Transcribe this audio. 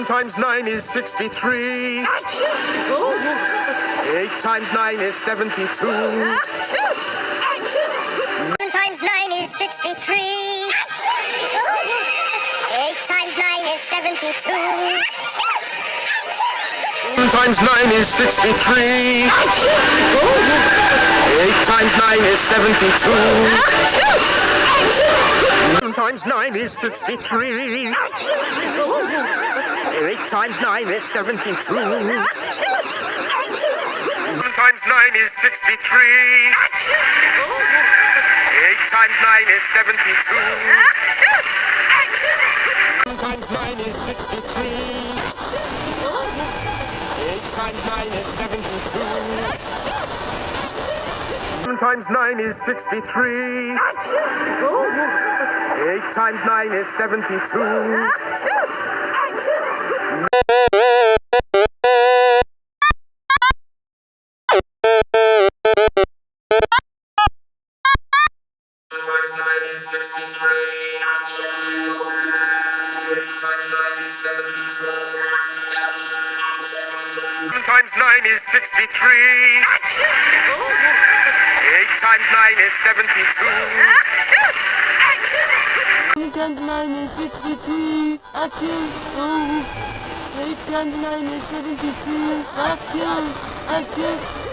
Times 9 is 63. Achoo! 8 times 9 is 72. Achoo! Achoo! 7 times 9 is 63. 8 times 9 is 72. 7 times 9 is 63. 8 times 9 is 72. 7 times 9 is 63. 8 times 9 is 72. 7 times 9 is 63. 8 times 9 is 72. 7 times 9 is 63. 8 times 9 is 72. 7 times 9 is 63. 8 times 9 is 72. 7 times 9 is 63. 8 times 9 is 72. 7 times 9 is 63. Achoo! 8 times 9 is 72. Achoo! Achoo!